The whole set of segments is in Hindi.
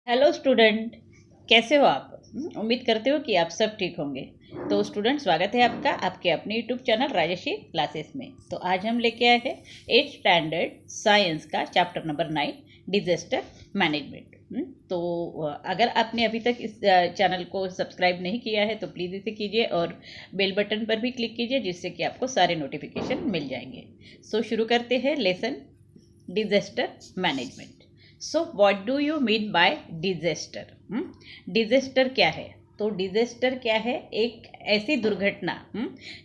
हेलो स्टूडेंट, कैसे हो आप? उम्मीद करते हो कि आप सब ठीक होंगे। तो स्टूडेंट, स्वागत है आपका आपके अपने यूट्यूब चैनल राजश्री क्लासेस में। तो आज हम लेके आए हैं 8th स्टैंडर्ड साइंस का चैप्टर नंबर 9, डिजास्टर मैनेजमेंट। तो अगर आपने अभी तक इस चैनल को सब्सक्राइब नहीं किया है तो प्लीज़ इसे कीजिए और बेल बटन पर भी क्लिक कीजिए, जिससे कि आपको सारे नोटिफिकेशन मिल जाएंगे। सो शुरू करते हैं lesson disaster management. So what do you mean by disaster? Disaster क्या है? तो डिजास्टर क्या है? एक ऐसी दुर्घटना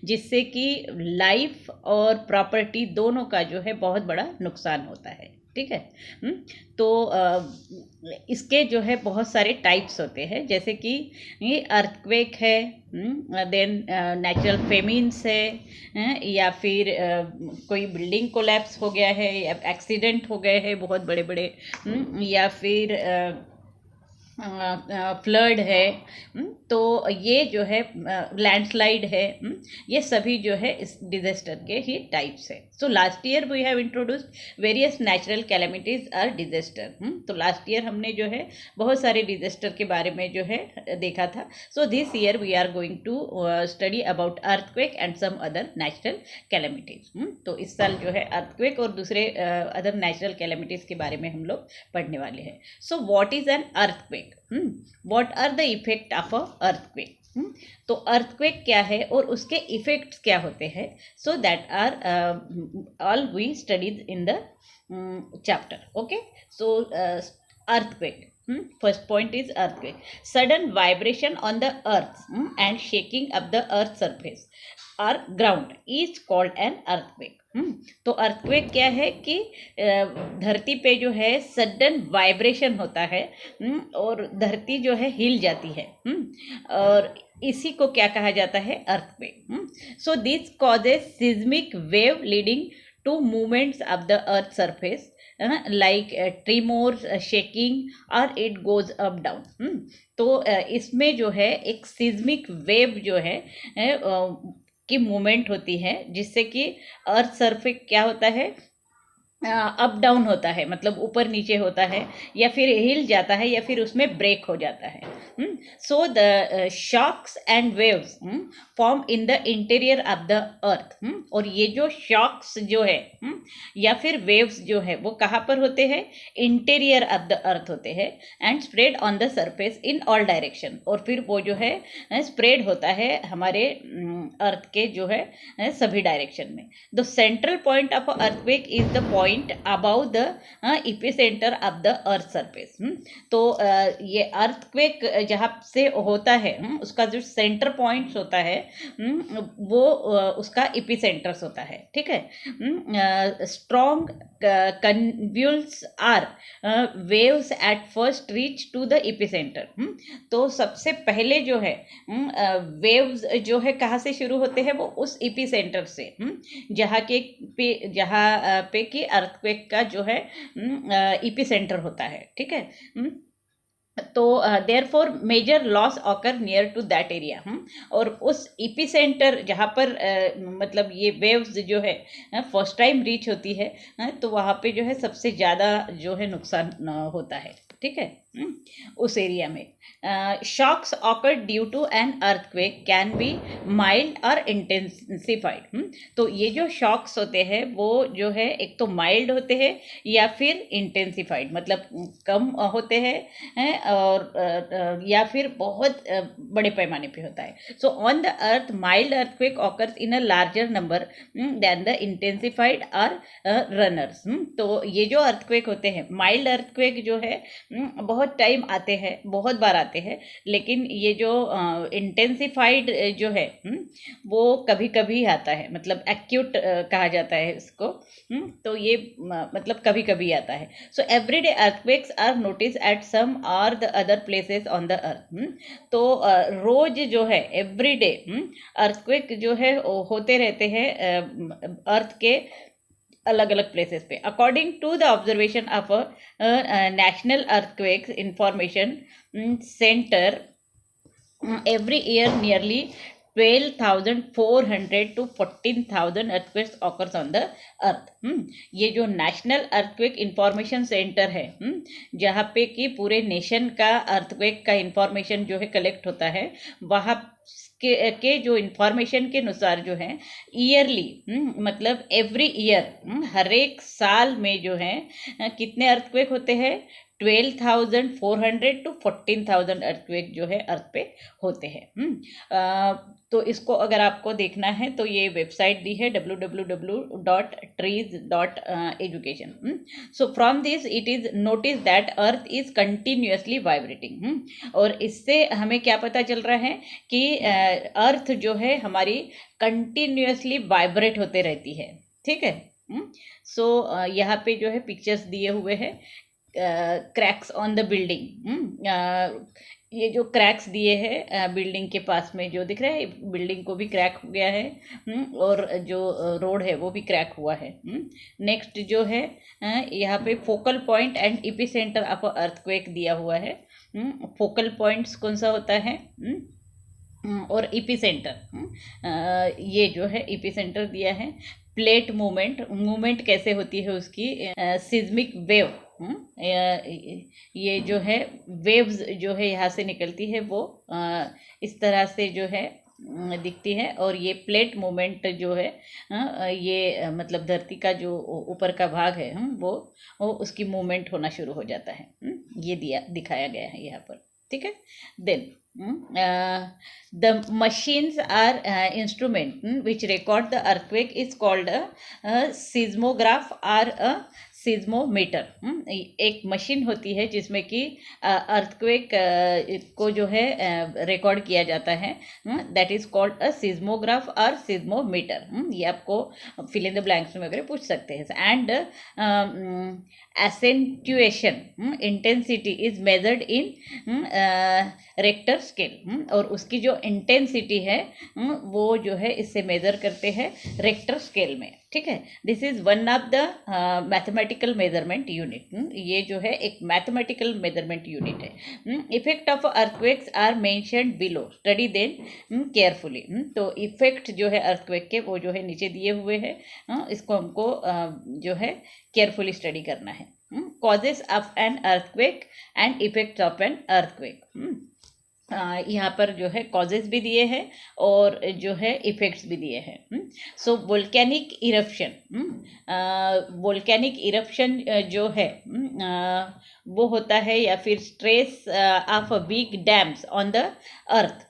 जिससे कि लाइफ और प्रॉपर्टी दोनों का जो है बहुत बड़ा नुकसान होता है। ठीक है। हम्म, तो इसके जो है बहुत सारे टाइप्स होते हैं, जैसे कि ये अर्थक्वेक है, देन नेचुरल फेमिन्स है, या फिर कोई बिल्डिंग कोलैप्स हो गया है, या एक्सीडेंट हो गए हैं बहुत बड़े बड़े, या फिर फ्लड है। तो ये जो है लैंडस्लाइड है। ये सभी जो है इस डिजास्टर के ही टाइप्स है। So last year we have introduced various natural calamities or disaster. तो लास्ट ईयर हमने जो है बहुत सारे डिजास्टर के बारे में जो है देखा था। So this year we are going to study about earthquake and some other natural calamities. तो इस साल जो है अर्थक्वेक और दूसरे अदर नेचुरल कैलेमिटीज के बारे में हम लोग पढ़ने वाले हैं। So what is an earthquake? What are the effect of a earthquake? तो अर्थक्वेक क्या है और उसके इफेक्ट्स क्या होते हैं? So that are all we studied in the chapter. Okay, so earthquake. First point is earthquake. Sudden vibration on the earth and shaking of the earth surface or ground is called an earthquake. तो अर्थक्वेक क्या है कि धरती पे जो है सडन वाइब्रेशन होता है, और धरती जो है हिल जाती है, और इसी को क्या कहा जाता है? Earthquake. So this causes seismic wave leading to movements of the earth surface like tremors, shaking or it goes up down. तो इसमें जो है एक सिज्मिक वेव जो है की मूवमेंट होती है, जिससे कि अर्थ सरफेस क्या होता है? अप डाउन होता है, मतलब ऊपर नीचे होता है, या फिर हिल जाता है, या फिर उसमें ब्रेक हो जाता है। So the shocks and waves form in the interior of the earth. और ये जो शॉक्स जो है या फिर वेव्स जो है वो कहाँ पर होते हैं? इंटीरियर ऑफ द अर्थ होते हैं, and spread on the surface in all direction. और फिर वो जो है स्प्रेड होता है हमारे अर्थ के जो है सभी डायरेक्शन में। The central point of earthquake is the point about the epicentre of the earth surface. तो ये अर्थक्वेक जहाँ से होता है उसका जो सेंटर पॉइंट्स होता है वो उसका एपिसेंटर्स होता है। ठीक है। Strong convulse are waves at first reach to the epicentre. तो सबसे पहले जो है वेव्स जो है कहाँ से शुरू होते हैं? वो उस एपिसेंटर से, जहाँ पे कि अर्थक्वेक का जो है एपिसेंटर होता है। ठीक है। तो therefore major loss occur near to that area. और उस एपिसेंटर जहाँ पर मतलब ये वेव्स जो है फर्स्ट टाइम रीच होती है, तो वहाँ पे जो है सबसे ज़्यादा जो है नुकसान होता है। ठीक है। उस एरिया में shocks occur due to an earthquake can be mild और इंटेंसिफाइड। तो ये जो शॉक्स होते हैं वो जो है एक तो माइल्ड होते हैं या फिर इंटेंसिफाइड, मतलब कम होते हैं और या फिर बहुत बड़े पैमाने पे होता है। So on the earth mild earthquake occurs in a larger number than the intensified और रनर्स। तो ये जो अर्थक्वेक होते हैं, माइल्ड अर्थक्वेक जो है बहुत टाइम आते हैं, बहुत बार आते हैं, लेकिन ये जो इंटेंसिफाइड जो है वो कभी कभी आता है, मतलब एक्यूट कहा जाता है इसको। तो ये मतलब कभी कभी आता है। So everyday earthquakes are notice at some or the other places on the earth. तो रोज जो है एवरीडे अर्थक्वेक जो है होते रहते हैं अर्थ के अलग अलग प्लेसेस पे। According to the observation of national earthquakes information centre, every year nearly 12,400 to 14,000 earthquakes occurs on the earth. ये जो नेशनल अर्थक्वेक इंफॉर्मेशन सेंटर है, जहाँ पे कि पूरे नेशन का अर्थक्वेक का इंफॉर्मेशन जो है कलेक्ट होता है, वहाँ के जो इंफॉर्मेशन के अनुसार जो है ईयरली, मतलब एवरी ईयर, हर एक साल में जो है कितने अर्थक्वेक होते हैं, 12,400 to 14,000 अर्थक्वेक जो है अर्थ पे होते हैं। तो इसको अगर आपको देखना है तो ये वेबसाइट दी है www.trees.education. So from this it is notice that earth is continuously vibrating. और इससे हमें क्या पता चल रहा है कि अर्थ जो है हमारी कंटिन्यूसली वाइब्रेट होते रहती है, ठीक है। सो यहाँ पे जो है पिक्चर्स दिए हुए हैं, क्रैक्स ऑन द बिल्डिंग। ये जो क्रैक्स दिए हैं बिल्डिंग के पास में जो दिख रहा है, बिल्डिंग को भी क्रैक हो गया है, और जो रोड है वो भी क्रैक हुआ है। नेक्स्ट जो है यहाँ पे focal point and epicentre of earthquake दिया हुआ है। फोकल पॉइंट्स कौन सा होता है और एपिसेंटर, ये जो है एपिसेंटर दिया है। प्लेट मूवमेंट कैसे होती है उसकी, सिज्मिक वेव, ये जो है वेव्स जो है यहाँ से निकलती है वो इस तरह से जो है दिखती है। और ये प्लेट मूवमेंट जो है ये मतलब धरती का जो ऊपर का भाग है वो उसकी मूवमेंट होना शुरू हो जाता है। ये दिखाया गया है यहाँ पर, ठीक है। Then the machines are instrument which record the earthquake is called a seismograph or a सीज्मोमीटर। एक मशीन होती है जिसमें कि अर्थक्वेक को जो है रिकॉर्ड किया जाता है, दैट इज कॉल्ड अ सीज्मोग्राफ और सीज्मोमीटर। ये आपको फिल इन द ब्लैंक्स में वगैरह पूछ सकते हैं। And accentuation intensity is measured in Richter scale, और उसकी जो इंटेंसिटी है वो जो है इससे मेजर करते हैं रेक्टर स्केल में, ठीक है। This is one of the mathematical measurement unit. ये जो है एक मैथमेटिकल मेजरमेंट यूनिट है। Effect of earthquakes are mentioned below, study then carefully. तो इफेक्ट जो है अर्थक्वेक के वो जो है नीचे दिए हुए हैं, इसको हमको जो है केयरफुली स्टडी करना है। Causes of an earthquake and effects of an earthquake, यहाँ पर जो है कॉजेज भी दिए हैं और जो है इफेक्ट्स भी दिए हैं। सो वोल्केनिक इरप्शन जो है वो होता है या फिर stress of big dams on the earth.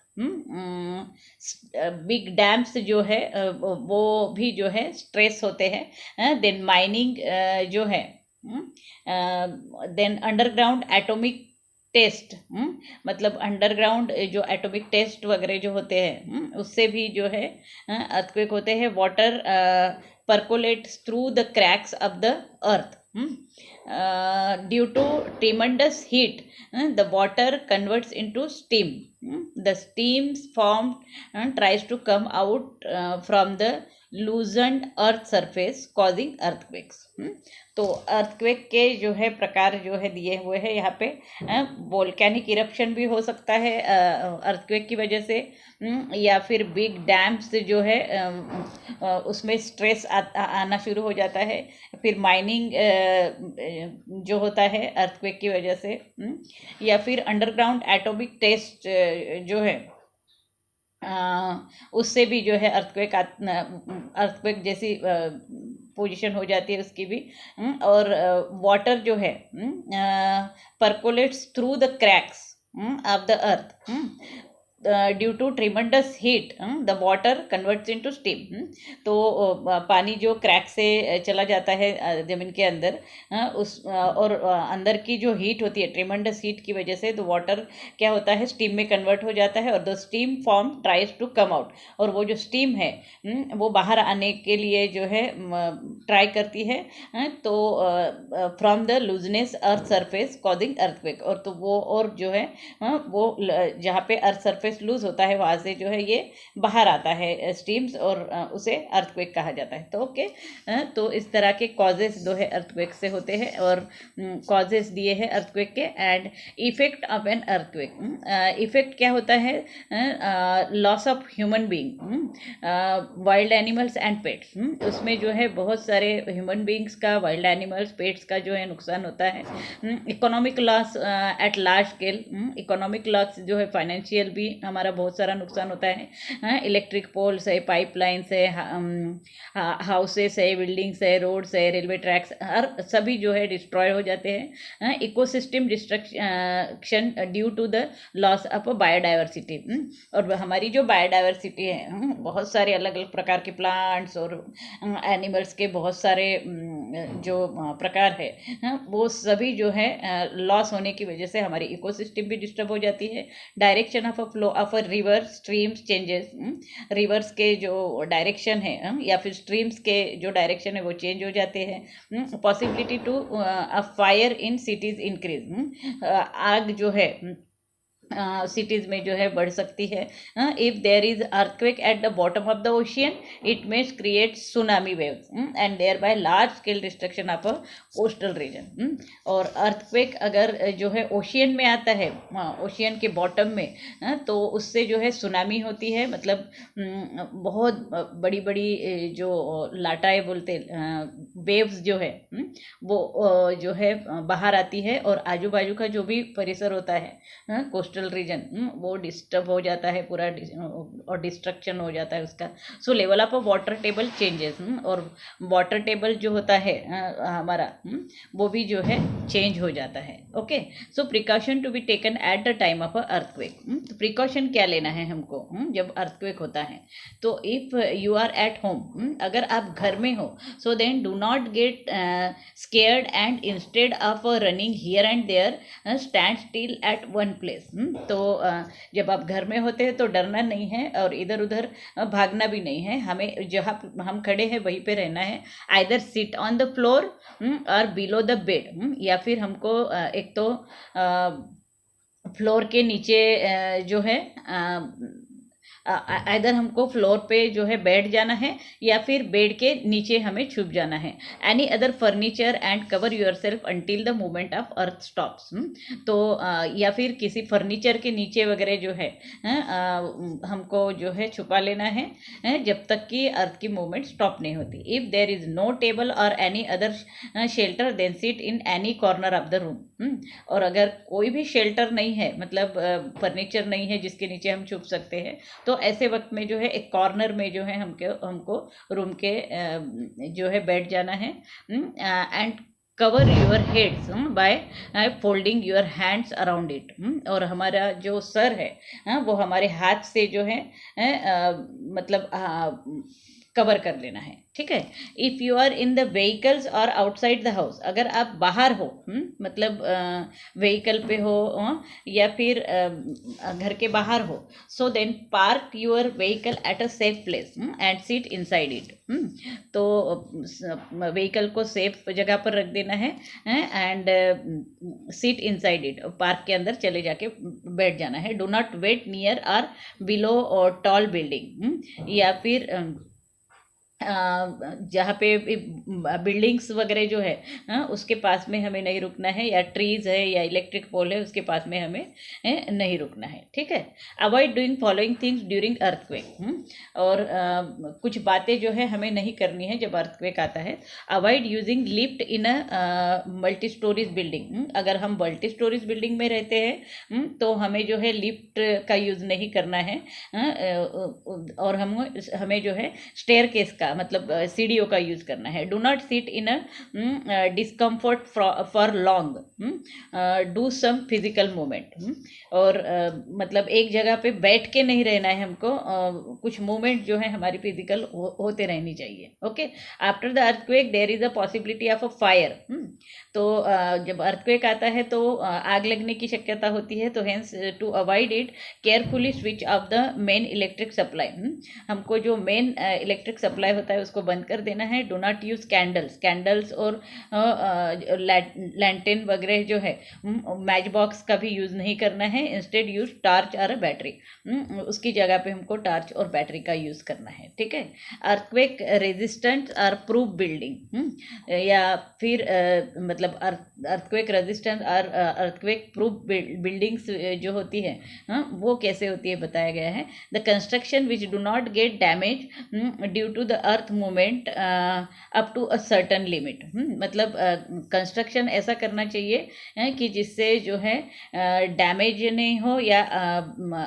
Big dams जो है वो भी जो है स्ट्रेस होते हैं। देन माइनिंग जो है, देन अंडरग्राउंड एटॉमिक टेस्ट, मतलब अंडरग्राउंड जो एटॉमिक टेस्ट वगैरह जो होते हैं उससे भी जो है अर्थक्वेक होते हैं। Water percolates through the cracks of the earth. Due to tremendous heat, the water converts into steam. The steam formed tries to come out from the loosened earth surface, causing earthquakes. तो अर्थक्वेक के जो है प्रकार जो है दिए हुए हैं यहाँ पे। वोल्केनिक इरप्शन भी हो सकता है अर्थक्वेक की वजह से, या फिर बिग डैम्स जो है उसमें स्ट्रेस आना शुरू हो जाता है। फिर माइनिंग जो होता है अर्थक्वेक की वजह से, या फिर अंडरग्राउंड एटॉमिक टेस्ट जो है उससे भी जो है अर्थक्वेक जैसी पोजीशन हो जाती है उसकी भी। और वाटर जो है percolates through the cracks of the earth due to tremendous heat the water converts into steam. तो पानी जो क्रैक से चला जाता है ज़मीन के अंदर, उस और अंदर की जो हीट होती है ट्रिमेंडस हीट की वजह से तो वाटर क्या होता है स्टीम में कन्वर्ट हो जाता है, और the steam form tries to come out. और वो जो स्टीम है वो बाहर आने के लिए जो है ट्राई करती है, तो from the looseness earth surface causing earthquake. और तो वो और जो है वो जहाँ पे अर्थ सरफेस सरफेस लूज होता है वहाँ से जो है ये बाहर आता है स्ट्रीम्स, और उसे अर्थक्वेक कहा जाता है। तो ओके, तो इस तरह के कॉजेज जो है अर्थक्वेक से होते हैं, और कॉजेज दिए हैं अर्थक्वेक के। And effect of an earthquake, effect क्या होता है? Loss of human being, wild animals and pets. उसमें जो है बहुत सारे ह्यूमन बीइंग्स का, वाइल्ड एनिमल्स, पेट्स का जो है नुकसान होता है। Economic loss at large scale, economic loss जो है फाइनेंशियल भी हमारा बहुत सारा नुकसान होता है। इलेक्ट्रिक पोल्स है, पाइपलाइंस है, हाउसेस है, बिल्डिंग्स है, रोड्स है, रेलवे ट्रैक्स, हर सभी जो है डिस्ट्रॉय हो जाते हैं। Ecosystem destruction due to the loss of biodiversity. और हमारी जो बायोडाइवर्सिटी है, बहुत सारे अलग अलग प्रकार के प्लांट्स और एनिमल्स के बहुत सारे जो प्रकार है, वो सभी जो है लॉस होने की वजह से हमारी इकोसिस्टम भी डिस्टर्ब हो जाती है। Direction of a flow of a river streams changes, reverse के जो डायरेक्शन है या फिर स्ट्रीम्स के जो डायरेक्शन है वो चेंज हो जाते हैं। Possibility to fire in cities increase, आग जो है सिटीज़ में जो है बढ़ सकती है। If there is earthquake at the bottom of the ocean, it may create tsunami waves and thereby large scale destruction of a coastal region. और अर्थक्वेक अगर जो है ओशियन में आता है, ओशियन के बॉटम में, तो उससे जो है सुनामी होती है, मतलब बहुत बड़ी बड़ी जो लाटाएँ बोलते वेव्स जो है वो जो है बाहर आती है, और आजू बाजू का जो भी परिसर होता है कोस्टल रीजन, वो डिस्टर्ब हो जाता है पूरा, और डिस्ट्रक्शन हो जाता है उसका। सो level of water table changes, और वाटर टेबल जो होता है हमारा, वो भी जो है चेंज हो जाता है। Okay, so precaution to be taken at the time of earthquake. तो प्रिकॉशन क्या लेना है हमको जब अर्थक्वेक होता है? तो if you are at home, अगर आप घर में हो, so then do not get scared and instead of running here and there stand still at one place. तो जब आप घर में होते हैं तो डरना नहीं है, और इधर उधर भागना भी नहीं है। हमें जहाँ हम खड़े हैं वहीं पे रहना है। Either sit on the floor और बिलो द बेड, या फिर हमको एक तो फ्लोर के नीचे जो है इधर हमको फ्लोर पे जो है बैठ जाना है, या फिर बेड के नीचे हमें छुप जाना है। Any other furniture and cover yourself until the movement of earth stops. तो या फिर किसी फर्नीचर के नीचे वगैरह जो है हमको जो है छुपा लेना है जब तक कि अर्थ की मूवमेंट स्टॉप नहीं होती। If there is no table or any other shelter then sit in any corner of the room. और अगर कोई भी शेल्टर नहीं है, मतलब फर्नीचर नहीं है जिसके नीचे हम छुप सकते हैं, तो ऐसे वक्त में जो है एक कॉर्नर में जो है हमको रूम के जो है बैठ जाना है। And cover your heads by folding your hands around it. और हमारा जो सर है वो हमारे हाथ से जो है मतलब कवर कर लेना है, ठीक है। If you are in the vehicles और आउटसाइड द हाउस, अगर आप बाहर हो, मतलब व्हीकल पे हो या फिर घर के बाहर हो, so then park your vehicle at a safe place and sit inside it. तो व्हीकल को सेफ जगह पर रख देना है and sit inside it, park के अंदर चले जाके बैठ जाना है। डू नॉट वेट नियर और बिलो और टॉल बिल्डिंग, या फिर जहाँ पे बिल्डिंग्स वगैरह जो है उसके पास में हमें नहीं रुकना है, या ट्रीज़ है या इलेक्ट्रिक पोल है उसके पास में हमें नहीं रुकना है, ठीक है। Avoid doing following things during earthquake. और कुछ बातें जो है हमें नहीं करनी है जब अर्थक्वेक आता है। Avoid using lift in a multi storeys building. अगर हम मल्टी स्टोरीज बिल्डिंग में रहते हैं तो हमें जो है लिफ्ट का यूज़ नहीं करना है, और हमें जो है स्टेयरकेस का मतलब सीढ़ियों का यूज़ करना है। Do not sit in a discomfort for long, do some physical movement. और मतलब एक जगह पे बैठ के नहीं रहना है हमको, कुछ मूवमेंट जो है हमारी फिजिकल होते रहनी चाहिए। Okay, after the earthquake there is a possibility of a fire. तो जब अर्थक्वेक आता है तो आग लगने की शक्यता होती है, तो hence to avoid it carefully switch off the main electric supply. हमको जो मेन इलेक्ट्रिक सप्लाई होता है उसको बंद कर देना है। डो नॉट यूज कैंडल्स और लैंटेन वगैरह जो है, मैच बॉक्स का भी यूज़ नहीं करना है। इंस्टेड यूज टार्च और बैटरी, उसकी जगह पे हमको टार्च और बैटरी का यूज़ करना है, ठीक है। अर्थक्वेक रेजिस्टेंट और प्रूफ बिल्डिंग, या फिर मतलब अर्थक्वेक रेजिस्टेंट और अर्थक्वेक प्रूफ बिल्डिंग्स जो होती है, वो कैसे होती है बताया गया है। The construction which do not get damage due to the earth movement up to a certain limit, मतलब कंस्ट्रक्शन ऐसा करना चाहिए कि जिससे जो है डैमेज नहीं हो, या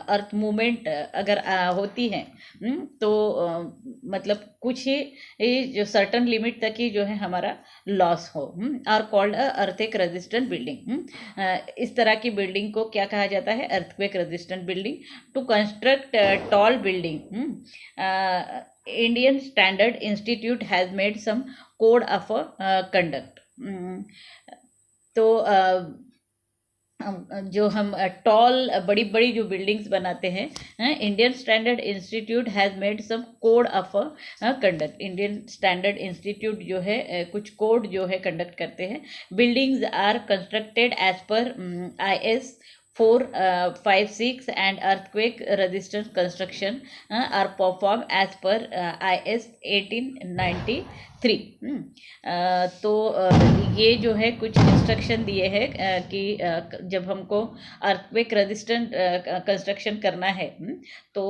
अर्थ मूवमेंट अगर होती है तो मतलब कुछ ही जो सर्टन लिमिट तक ही जो है हमारा लॉस हो, और कॉल्ड अर्थक्वेक रेजिस्टेंट बिल्डिंग। इस तरह की बिल्डिंग को क्या कहा जाता है? Earthquake resistant building. To construct tall building, Indian Standard Institute has made some code of conduct. तो जो हम टॉल बड़ी बड़ी जो बिल्डिंग्स बनाते हैं, Indian Standard Institute has made some code of conduct. Indian Standard Institute जो है कुछ कोड जो है कंडक्ट करते हैं। Buildings are constructed as per IS 456 and earthquake resistant construction are performed as per IS 1893। तो ये जो है कुछ इंस्ट्रक्शन दिए हैं कि जब हमको अर्थक्वेक रेजिस्टेंट कंस्ट्रक्शन करना है, तो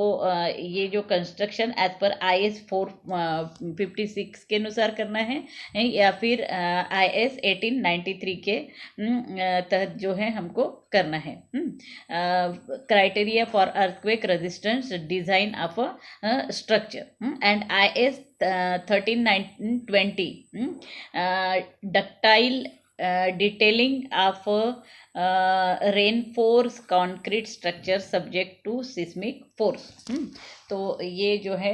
ये जो कंस्ट्रक्शन एज पर IS 456 के अनुसार करना है, या फिर IS 1893 के तहत जो है हमको करना है। Criteria for earthquake resistance design of structure and IS 1320 ductile detailing of reinforce concrete structure subject to seismic force. तो ये जो है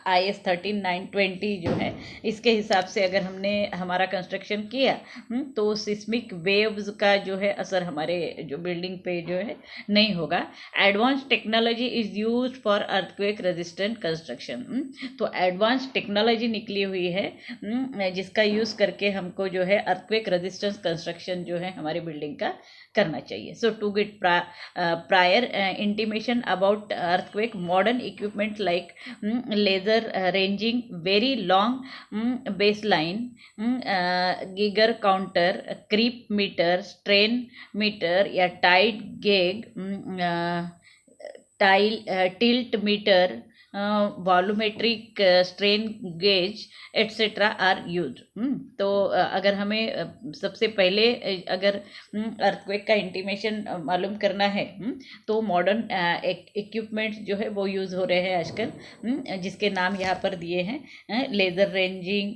IS 13920 जो है, इसके हिसाब से अगर हमने हमारा कंस्ट्रक्शन किया तो सिस्मिक वेव्स का जो है असर हमारे जो बिल्डिंग पे जो है नहीं होगा। Advance technology is used for earthquake resistant construction. तो एडवांस टेक्नोलॉजी निकली हुई है जिसका यूज़ करके हमको जो है अर्थक्वेक रेजिस्टेंस कंस्ट्रक्शन जो है हमारी बिल्डिंग का करना चाहिए। So to get prior intimation about earthquake, modern equipment like laser ranging, very long base line, Geiger counter, creep meter, strain meter या tide gauge, tilt meter, volumetric strain gauge etcetera are use. तो अगर हमें सबसे पहले अगर अर्थक्वेक का इंटीमेशन मालूम करना है तो मॉडर्न इक्विपमेंट्स जो है वो यूज़ हो रहे हैं आजकल, जिसके नाम यहाँ पर दिए हैं। Laser ranging,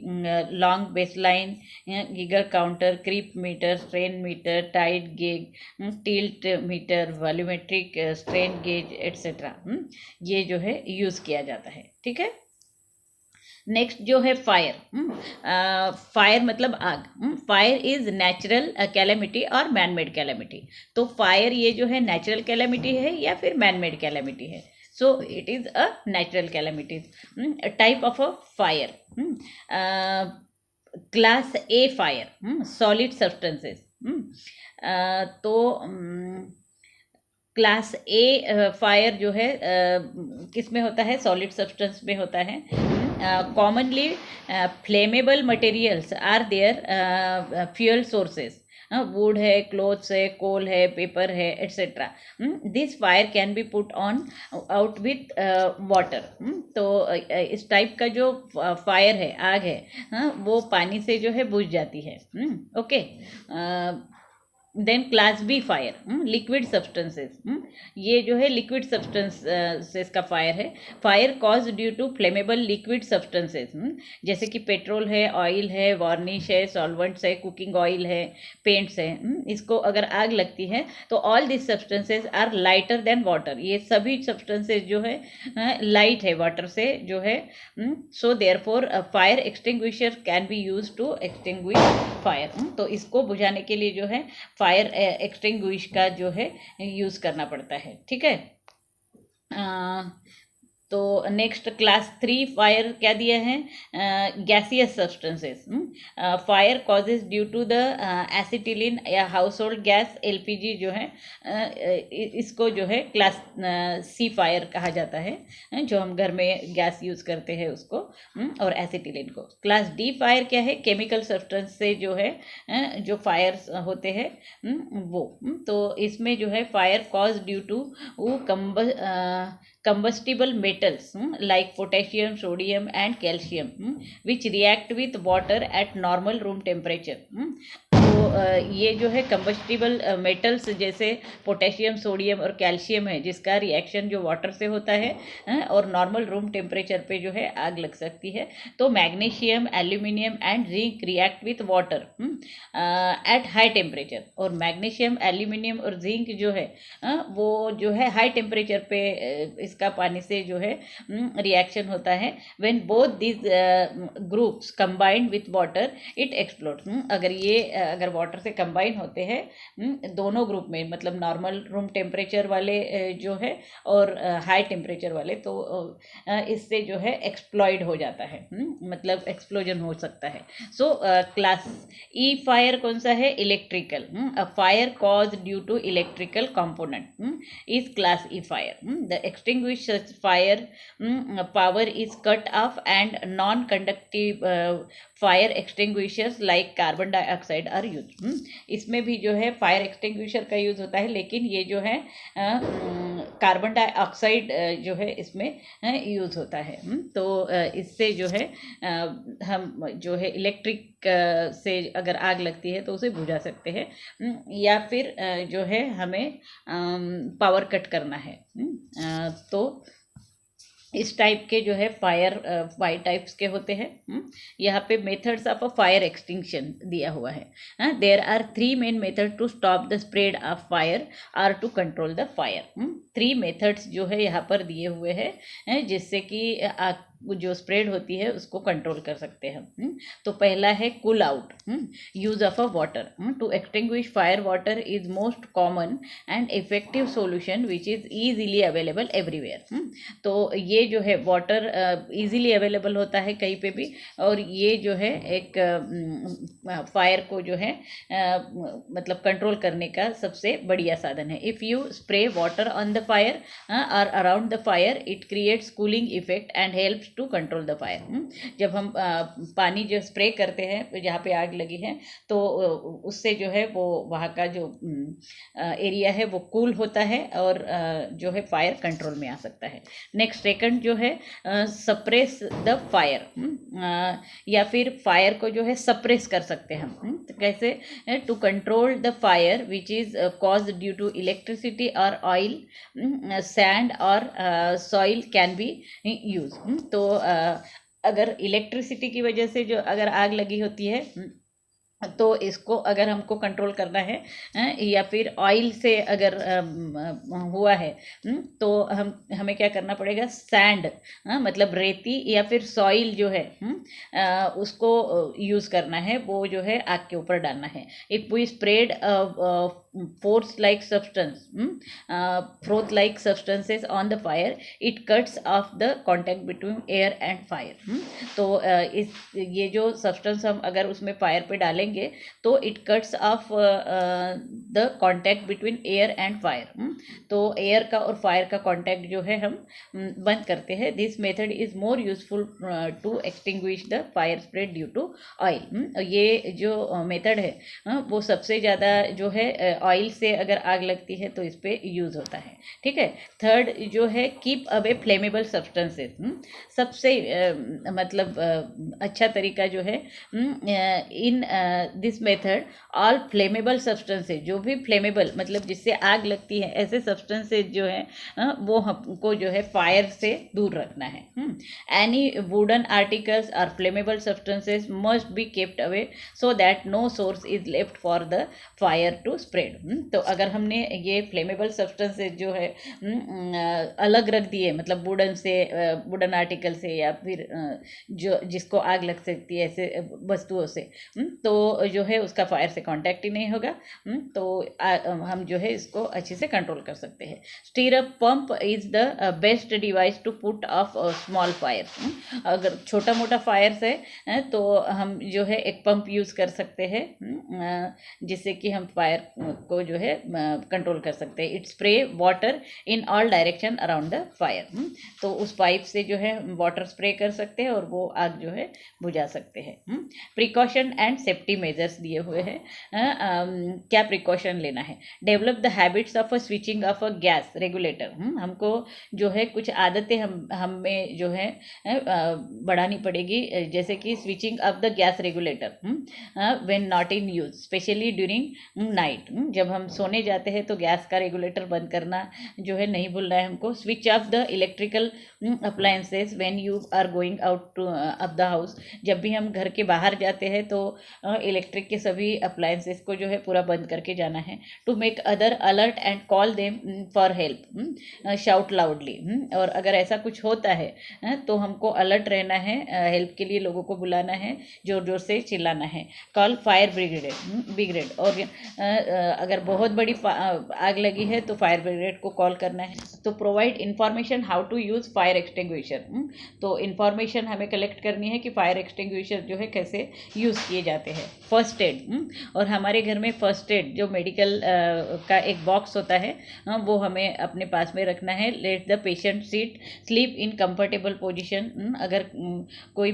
long baseline, Geiger counter, creep meter, strain meter, tide gauge, tilt meter, volumetric strain gauge etcetera, ये जो है यूज़ किया जाता है, ठीक है। नेक्स्ट जो है फायर। फायर मतलब आग। फायर इज नेचुरल कैलेमिटी और मैन मेड कैलेमिटी। तो फायर ये जो है नेचुरल कैलेमिटी है या फिर मैन मेड कैलेमिटी है? So it is a natural calamity. Type of a fire, class A fire, solid substances. तो क्लास ए फायर जो है किस में होता है? सॉलिड सब्सटेंस में होता है। Commonly flammable materials are their fuel sources. Wood है, क्लोथ्स है, कोल है, पेपर है etcetera. This fire can be put on out with water. तो इस टाइप का जो फायर है, आग है, वो पानी से जो है बुझ जाती है। Okay. Then class B fire, liquid substances. ये जो है लिक्विड सब्सटेंसेस का फायर है। Fire cause due to flammable liquid substances, जैसे कि पेट्रोल है, ऑयल है, वार्निश है, सॉल्वेंट्स है, कुकिंग ऑयल है, पेंट्स है। इसको अगर आग लगती है तो all this substances are lighter than water. ये सभी सब्सटेंसेस जो है लाइट है वाटर से जो है। So therefore fire extinguisher can be use to extinguish fire. तो इसको बुझाने के लिए जो है फायर एक्सटिंग्विश का जो है यूज़ करना पड़ता है, ठीक है। तो नेक्स्ट क्लास 3 फायर क्या दिया है, gaseous substances. Fire causes due to the acetylene या हाउस होल्ड गैस एलपीजी जो है, इसको जो है क्लास सी फायर कहा जाता है, जो हम घर में गैस यूज़ करते हैं उसको, और एसिटिलीन को। क्लास डी फायर क्या है, केमिकल सब्सटेंस से जो है जो फायर्स होते हैं वो। तो इसमें जो है फायर कॉज ड्यू टू वो combustible metals like potassium, sodium and calcium which react with water at normal room temperature। तो ये जो है कंबस्टिबल मेटल्स जैसे पोटेशियम, सोडियम और कैल्शियम है, जिसका रिएक्शन जो वाटर से होता है और नॉर्मल रूम टेम्परेचर पे जो है आग लग सकती है। तो magnesium, aluminium and zinc react with water at high temperature. और मैग्नीशियम, एल्यूमिनियम और जिंक जो है वो जो है हाई टेम्परेचर पे इसका पानी से जो है रिएक्शन होता है। When both this groups combined with water it explode. अगर वाटर से कंबाइन होते हैं दोनों ग्रुप में, मतलब नॉर्मल रूम टेम्परेचर वाले जो है और हाई टेम्परेचर वाले, तो इससे जो है एक्सप्लॉइड हो जाता है, मतलब एक्सप्लोजन हो सकता है। सो क्लास ई फायर कौन सा है, electrical. A fire cause due to electrical component is class E fire. The extinguish fire power is cut off and non conductive fire extinguishers like carbon dioxide are use. इसमें भी जो है फायर एक्सटिंग्विशर का यूज़ होता है, लेकिन ये जो है कार्बन डाइऑक्साइड जो है इसमें यूज़ होता है। तो इससे जो है हम जो है इलेक्ट्रिक से अगर आग लगती है तो उसे बुझा सकते हैं, या फिर जो है हमें पावर कट करना है। तो इस टाइप के जो है फायर 5 टाइप्स के होते हैं। यहाँ पे methods of a fire extinction दिया हुआ है। There are 3 main method to stop the spread of fire और to control the fire. 3 methods जो है यहाँ पर दिए हुए हैं जिससे कि जो स्प्रेड होती है उसको कंट्रोल कर सकते हैं। तो पहला है cool out, use of a water to extinguish fire. Water is most common and effective solution which is easily available everywhere. तो ये जो है वाटर इजीली अवेलेबल होता है कहीं पे भी, और ये जो है एक फायर को जो है मतलब कंट्रोल करने का सबसे बढ़िया साधन है। If you spray water on the fire or around the fire it creates cooling effect and helps to control the fire. जब हम पानी जो स्प्रे करते हैं जहाँ पे आग लगी है, तो उससे जो है वो वहाँ का जो एरिया है वो कूल होता है और जो है फायर कंट्रोल में आ सकता है। नेक्स्ट सेकंड जो है सप्रेस द फायर, या फिर फायर को जो है सप्रेस कर सकते हैं हम। तो कैसे, to control the fire which is cause due to electricity और ऑयल, सैंड और सॉइल कैन बी यूज। तो अगर इलेक्ट्रिसिटी की वजह से जो अगर आग लगी होती है तो इसको अगर हमको कंट्रोल करना है, या फिर ऑयल से अगर हुआ है तो हमें क्या करना पड़ेगा, सैंड मतलब रेती या फिर सॉइल जो है उसको यूज़ करना है, वो जो है आग के ऊपर डालना है। If we spread force like substance, froth like substances on the fire, it cuts off the contact between air and fire। तो इस ये जो सब्सटेंस हम अगर उसमें फायर पे डालेंगे तो it cuts of the contact between air and fire. तो एयर का और फायर का कांटेक्ट जो है हम बंद करते हैं। This method is more useful to extinguish the fire spread due to oil. ये जो मेथड है वो सबसे ज़्यादा जो है ऑयल से अगर आग लगती है तो इस पर यूज़ होता है। ठीक है। थर्ड जो है कीप अवे फ्लेमेबल सब्सटेंसेस। सबसे मतलब अच्छा तरीका जो है in this method all flammable substances, जो भी फ्लेमेबल मतलब जिससे आग लगती है ऐसे सब्सटेंसेस जो है वो हमको जो है फायर से दूर रखना है। एनी वुडन आर्टिकल्स और flammable substances must be kept away so that no source is left for the fire to spread. तो अगर हमने ये फ्लेमेबल सब्सटेंसेस जो है अलग रख दिए, मतलब वुडन आर्टिकल से या फिर जो जिसको आग लग सकती है ऐसे वस्तुओं से, तो जो है उसका फायर से कांटेक्ट ही नहीं होगा। तो हम जो है इसको अच्छे से कंट्रोल कर सकते हैं। Stirrup pump is the best device to put off small fire. अगर छोटा मोटा फायर्स है तो हम जो है एक पंप यूज़ कर सकते हैं, जिससे कि हम फायर को जो है कंट्रोल कर सकते हैं। It spray water in all direction around the fire. तो उस पाइप से जो है वाटर स्प्रे कर सकते हैं और वो आग जो है बुझा सकते हैं। प्रिकॉशन एंड सेफ्टी मेजर्स दिए हुए हैं। क्या प्रिकॉशन लेना है? Develop the habits of a switching of a gas regulator. हमको जो है कुछ आदतें हमें जो है बढ़ानी पड़ेगी, जैसे कि switching off the gas regulator when not in use, specially during night. जब हम सोने जाते हैं तो गैस का रेगुलेटर बंद करना जो है नहीं भूलना है हमको। Switch off the electrical appliances when you are going out of the house. जब भी हम घर के बाहर जाते हैं तो इलेक्ट्रिक के सभी अप्लायंसेस को जो है पूरा बंद करके जाना है। To make other alert and call them for help, shout loudly. और अगर ऐसा कुछ होता है तो हमको अलर्ट रहना है, हेल्प के लिए लोगों को बुलाना है, जोर जोर से चिल्लाना है। Call fire brigade. और अगर बहुत बड़ी आग लगी है तो फायर ब्रिगेड को कॉल करना है। तो provide information how to use fire extinguisher. तो इंफॉर्मेशन हमें कलेक्ट करनी है कि फायर एक्सटिंग्विशर जो है कैसे यूज़ किए जाते हैं। फर्स्ट एड, और हमारे घर में फर्स्ट एड जो मेडिकल का एक बॉक्स होता है वो हमें अपने पास में रखना है। Let the patient sleep in comfortable position. अगर कोई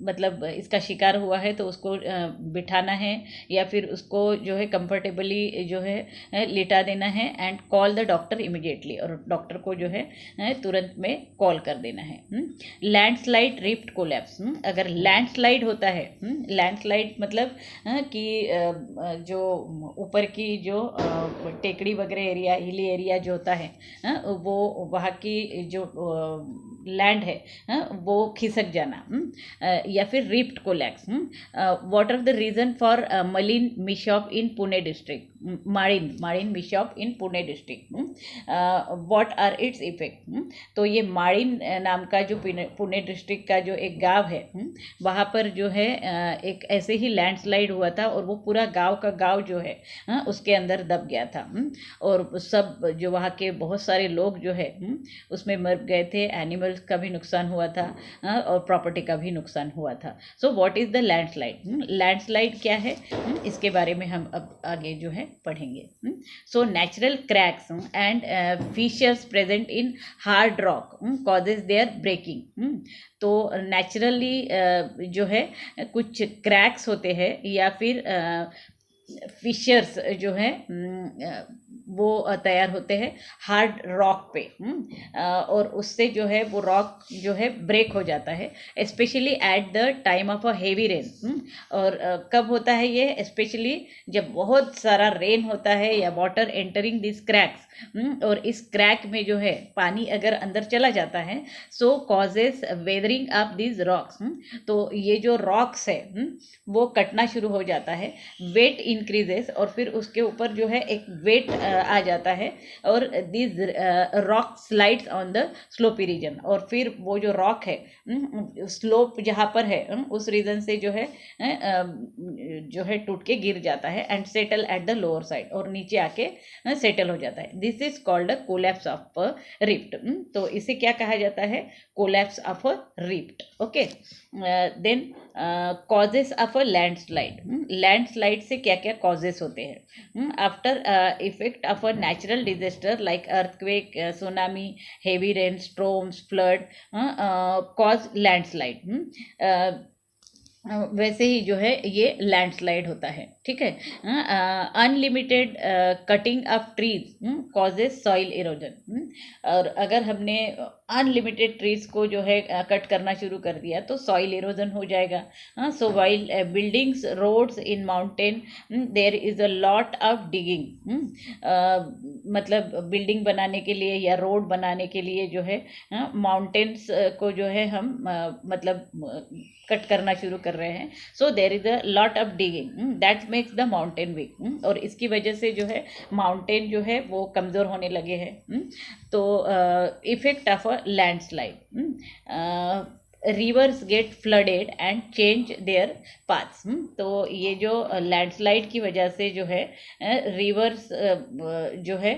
मतलब इसका शिकार हुआ है तो उसको बिठाना है या फिर उसको जो है कंफर्टेबली जो है लिटा देना है। And call the doctor immediately, और डॉक्टर को जो है तुरंत में कॉल कर देना है। Landslide rift collapse. अगर लैंडस्लाइड होता है, लैंडस्लाइड मतलब कि जो ऊपर की जो टेकड़ी वगैरह एरिया, हिली एरिया जो होता है वो वहाँ की जो लैंड है वो खिसक जाना, या फिर rift collapse. What are the reason for Malin mishap in Pune district? Malin mishap in Pune district. What are its effect? तो ये माड़िन नाम का जो पुणे डिस्ट्रिक्ट का जो एक गांव है, वहाँ पर जो है एक ऐसे ही लैंडस्लाइड हुआ था और वो पूरा गांव का गांव जो है उसके अंदर दब गया था। और सब जो वहाँ के बहुत सारे लोग जो है उसमें मर गए थे। एनिमल्स का भी नुकसान हुआ था और प्रॉपर्टी का भी नुकसान हुआ था। So what is the landslide? Landslide क्या है इसके बारे में हम अब आगे जो है पढ़ेंगे। So natural cracks and features present in hard rock causes their breaking. तो नेचुरली जो है कुछ क्रैक्स होते हैं या फिर फिशर्स जो है वो तैयार होते हैं हार्ड रॉक पे, और उससे जो है वो रॉक जो है ब्रेक हो जाता है, specially eight the time of a heavy rain. और कब होता है ये? स्पेशली जब बहुत सारा रेन होता है या वाटर एंटरिंग दिस क्रैक्स, और इस क्रैक में जो है पानी अगर अंदर चला जाता है, so causes weathering of this rocks. तो ये जो रॉक्स है वो कटना शुरू हो जाता है, वेट इंक्रीजेस, और फिर उसके ऊपर जो है एक वेट आ जाता है, और this rock slides on the slopy region. और फिर वो जो रॉक है स्लोप जहाँ पर है उस रीजन से जो है टूट के गिर जाता है and settle at the lower side, और नीचे आके सेटल हो जाता है। This is called a collapse of a rift. तो इसे क्या कहा जाता है? Collapse of a rift. Okay, then causes of a landslide. Landslide से क्या क्या कॉजेस होते हैं? After effect of a natural disaster like earthquake, tsunami, heavy rain, storms, flood cause landslide. वैसे ही जो है ये लैंडस्लाइड होता है, ठीक है। Unlimited cutting of trees causes soil erosion. और अगर हमने अनलिमिटेड ट्रीज को जो है कट करना शुरू कर दिया तो सॉइल इरोजन हो जाएगा। So while buildings, roads in mountain there is a lot of digging. मतलब बिल्डिंग बनाने के लिए या रोड बनाने के लिए जो है माउंटेन्स को जो है हम मतलब कट करना शुरू कर रहे हैं। So there is a lot of digging that makes the mountain weak. और इसकी वजह से जो है माउंटेन जो है वो कमज़ोर होने लगे हैं। तो effect of a landslide, rivers get flooded and change their paths. तो ये जो लैंडस्लाइड की वजह से जो है रिवर्स जो है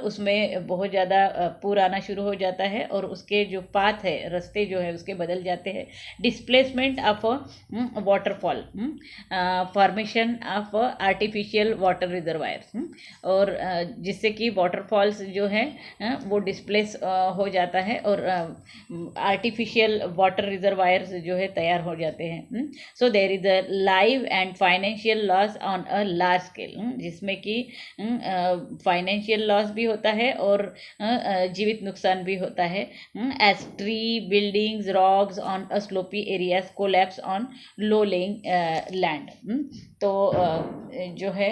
उसमें बहुत ज़्यादा पूर आना शुरू हो जाता है और उसके जो पाथ है, रास्ते जो है उसके बदल जाते हैं। Displacement of waterfall, formation of artificial water reservoirs, और जिससे कि वाटरफॉल्स जो है वो डिस्प्लेस हो जाता है और आर्टिफिशियल वाटर रिजर्वायर्स जो है तैयार हो जाते हैं। So there is a live and financial loss on a large scale, जिसमें कि फाइनेंशियल लॉस भी होता है और जीवित नुकसान भी होता है। As tree buildings rocks on a slopy areas collapse on low laying land. तो जो है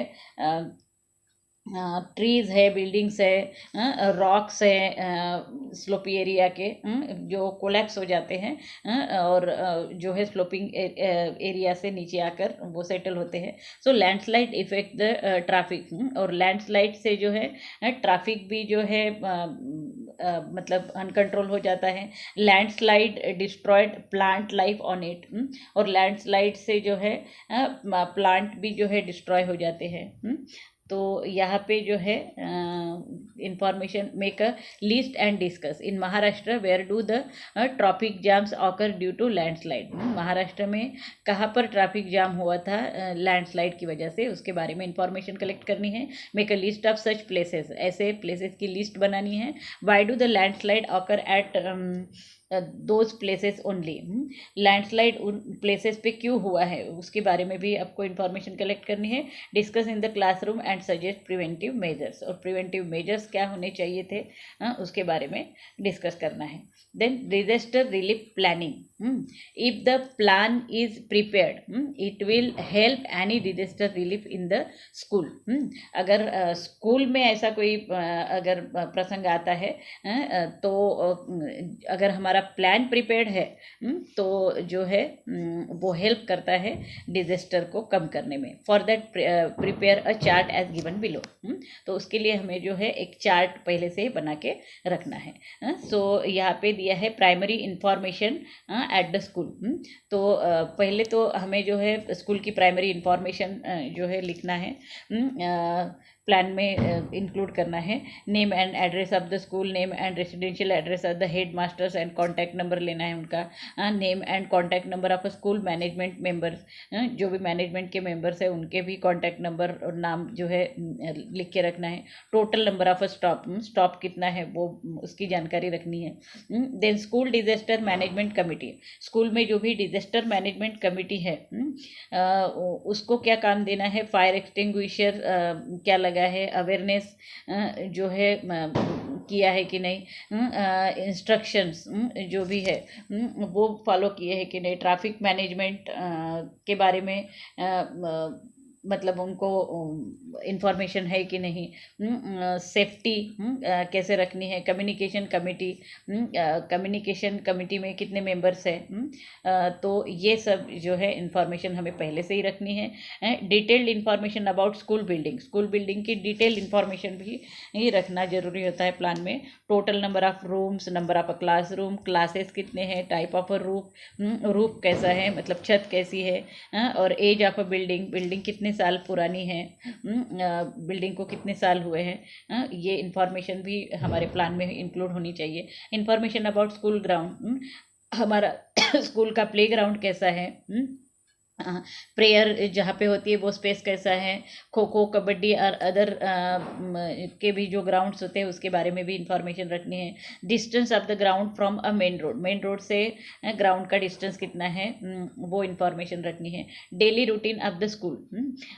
ट्रीज है, बिल्डिंग्स है, रॉक्स है स्लोपी एरिया के, जो कोलैप्स हो जाते हैं और जो है स्लोपिंग एरिया से नीचे आकर वो सेटल होते हैं। सो लैंडस्लाइड इफेक्ट द ट्रैफिक, और लैंडस्लाइड से जो है ट्रैफिक भी जो है मतलब अनकंट्रोल हो जाता है। Landslide destroyed plant life on it, और लैंडस्लाइड से जो है प्लांट भी जो है डिस्ट्रॉय हो जाते हैं। तो यहाँ पे जो है information make a list and discuss in Maharashtra where do the traffic jams occur due to landslide. Maharashtra में कहाँ पर ट्रैफिक जाम हुआ था लैंडस्लाइड की वजह से, उसके बारे में इंफॉर्मेशन कलेक्ट करनी है। Make a list of such places, ऐसे प्लेसेस की लिस्ट बनानी है। Why do the landslide occur at those places only, landslide उन प्लेसेस पे क्यों हुआ है उसके बारे में भी आपको इंफॉर्मेशन कलेक्ट करनी है। Discuss in the classroom and suggest preventive measures, और प्रिवेंटिव मेजर्स क्या होने चाहिए थे उसके बारे में डिस्कस करना है। Then disaster relief planning, if the plan is prepared it will help any disaster relief in the school. अगर स्कूल में ऐसा कोई अगर प्रसंग आता है तो अगर हमारा प्लान प्रिपेयर्ड है तो जो है वो हेल्प करता है डिजास्टर को कम करने में। For that prepare a chart as given below, तो उसके लिए हमें जो है एक चार्ट पहले से ही बना के रखना है। सो यहाँ पे दिया है primary information at the school. तो पहले तो हमें जो है स्कूल की प्राइमरी इंफॉर्मेशन जो है लिखना है, प्लान में इंक्लूड करना है। Name and address of the school, name and residential address of the head masters and contact number लेना है उनका। Name and contact number of school management members, जो भी मैनेजमेंट के मेंबर्स हैं उनके भी कॉन्टैक्ट नंबर और नाम जो है लिख के रखना है। Total number of stop, stop कितना है वो उसकी जानकारी रखनी है। Then school disaster management committee, school में जो भी डिजास्टर मैनेजमेंट कमेटी है उसको क्या काम देना है। फायर एक्सटिंग्विशर क्या लगा है, अवेयरनेस जो है किया है कि नहीं, इंस्ट्रक्शंस जो भी है वो फॉलो किए हैं कि नहीं, ट्रैफिक मैनेजमेंट के बारे में मतलब उनको इंफॉर्मेशन है कि नहीं, सेफ्टी कैसे रखनी है। कम्युनिकेशन कमेटी, कम्युनिकेशन कमेटी में कितने मेंबर्स हैं, तो ये सब जो है इंफॉर्मेशन हमें पहले से ही रखनी है। Detailed information about school building, school building की डिटेल्ड इंफॉर्मेशन भी रखना जरूरी होता है प्लान में। Total number of rooms, number of classroom, classes कितने हैं, type of a roof, roof कैसा है मतलब छत कैसी है, और age of a building, building कितने साल पुरानी है, बिल्डिंग को कितने साल हुए हैं, ये इंफॉर्मेशन भी हमारे प्लान में इंक्लूड होनी चाहिए। इंफॉर्मेशन अबाउट स्कूल ग्राउंड, हमारा स्कूल का प्ले ग्राउंड कैसा है, प्रेयर जहाँ पे होती है वो स्पेस कैसा है, खो खो कबड्डी और अदर के भी जो ग्राउंड्स होते हैं उसके बारे में भी इंफॉर्मेशन रखनी है। Distance of the ground from a main road, main road से ग्राउंड का डिस्टेंस कितना है वो इंफॉर्मेशन रखनी है। Daily routine of the school,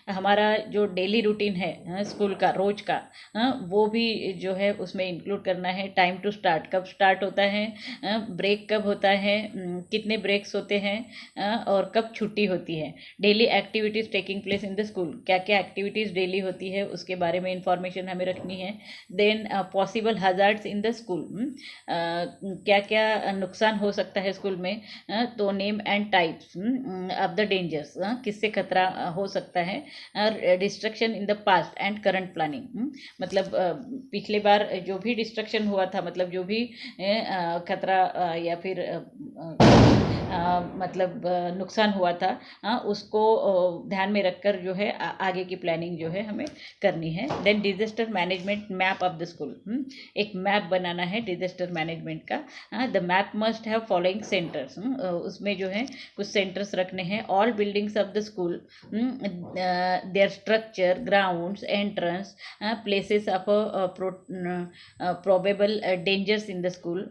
हमारा जो डेली रूटीन है स्कूल का रोज का वो भी जो है उसमें इंक्लूड करना है। टाइम टू स्टार्ट, कब स्टार्ट होता है, ब्रेक कब होता है, कितने ब्रेक्स होते हैं और कब छुट्टी होती होती है। Daily activities taking place in the school, क्या क्या एक्टिविटीज़ डेली होती है उसके बारे में इंफॉर्मेशन हमें रखनी है। Then possible hazards in the school, क्या क्या नुकसान हो सकता है स्कूल में, तो name and types of the dangers, किससे खतरा हो सकता है। Destruction in the past and current planning, मतलब पिछले बार जो भी डिस्ट्रक्शन हुआ था, मतलब जो भी खतरा या फिर मतलब नुकसान हुआ था, उसको ध्यान में रखकर जो है आगे की प्लानिंग जो है हमें करनी है। Then disaster management map of the school, एक मैप बनाना है डिजास्टर मैनेजमेंट का। The map must have following centres, उसमें जो है कुछ सेंटर्स रखने हैं। All buildings of the school, their structure, grounds, entrance, places of probable dangers in the school,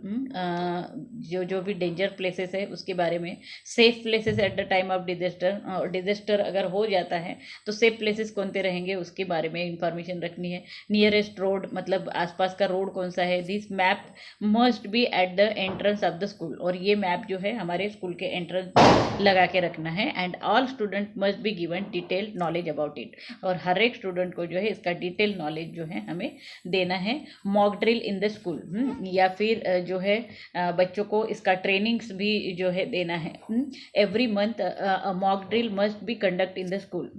जो जो भी डेंजर प्लेसेस है उसके बारे में। Safe places at the time of disaster, disaster अगर हो जाता है तो सेफ प्लेसेस कौन से रहेंगे उसके बारे में इंफॉर्मेशन रखनी है। नियरेस्ट रोड, मतलब आसपास का रोड कौन सा है। This map must be at the entrance of the school, और ये मैप जो है हमारे स्कूल के एंट्रेंस लगा के रखना है। And all student must be given detailed knowledge about it, और हर एक स्टूडेंट को जो है इसका डिटेल नॉलेज जो है हमें देना है। Mock drill in the school, या फिर जो है बच्चों को इसका ट्रेनिंग्स भी जो है देना है। Every month mock drill must be conduct in the school,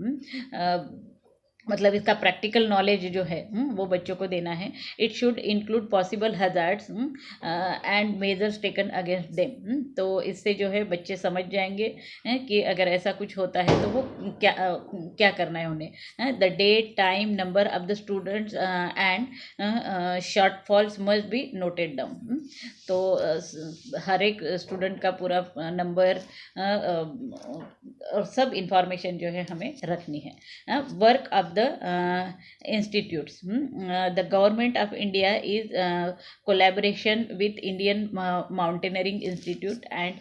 मतलब इसका प्रैक्टिकल नॉलेज जो है वो बच्चों को देना है। It should include possible hazards and measures taken against them, तो इससे जो है बच्चे समझ जाएंगे कि अगर ऐसा कुछ होता है तो वो क्या क्या करना है उन्हें। The date, time, number of the students and shortfalls must be noted down, तो हर एक स्टूडेंट का पूरा नंबर और सब इंफॉर्मेशन जो है हमें रखनी है। Work of the institutes, the government of India is collaboration with Indian Mountaineering Institute and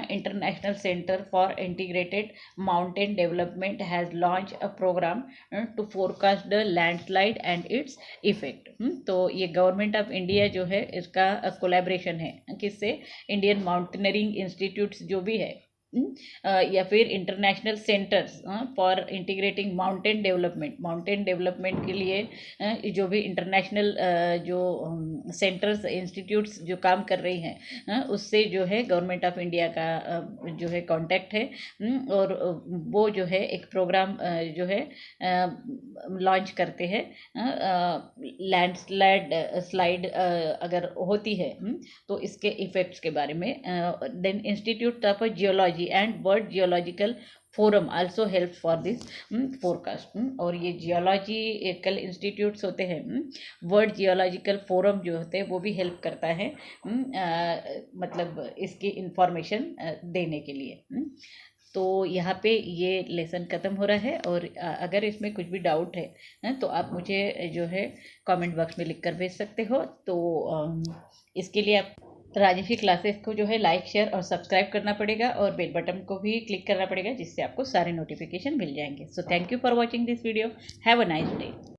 International Center for Integrated Mountain Development has launched a program to forecast the landslide and its effect। तो ये गवर्नमेंट ऑफ इंडिया जो है इसका कोलैबोरेशन है किससे, इंडियन माउंटेनरिंग इंस्टीट्यूट्स जो भी है, या फिर international centres for integrating mountain development के लिए जो भी इंटरनेशनल जो सेंटर्स, इंस्टीट्यूट्स जो काम कर रही हैं, उससे जो है गवर्नमेंट ऑफ इंडिया का जो है कांटेक्ट है, और वो जो है एक प्रोग्राम जो है लॉन्च करते हैं। लैंडस्लाइड अगर होती है तो इसके इफेक्ट्स के बारे में। Then institute of geology and world geological forum also help for this forecast, और ये जियोलॉजिकल इंस्टीट्यूट्स होते हैं, वर्ल्ड जियोलॉजिकल फोरम जो होते हैं वो भी हेल्प करता है मतलब इसकी इंफॉर्मेशन देने के लिए। तो यहाँ पे ये लेसन ख़त्म हो रहा है, और अगर इसमें कुछ भी डाउट है तो आप मुझे जो है कमेंट बॉक्स में लिख कर भेज सकते हो। तो इसके लिए आप राजश्री क्लासेस को जो है लाइक, शेयर और सब्सक्राइब करना पड़ेगा, और बेल बटन को भी क्लिक करना पड़ेगा, जिससे आपको सारे नोटिफिकेशन मिल जाएंगे। So thank you for watching this video. Have a nice day.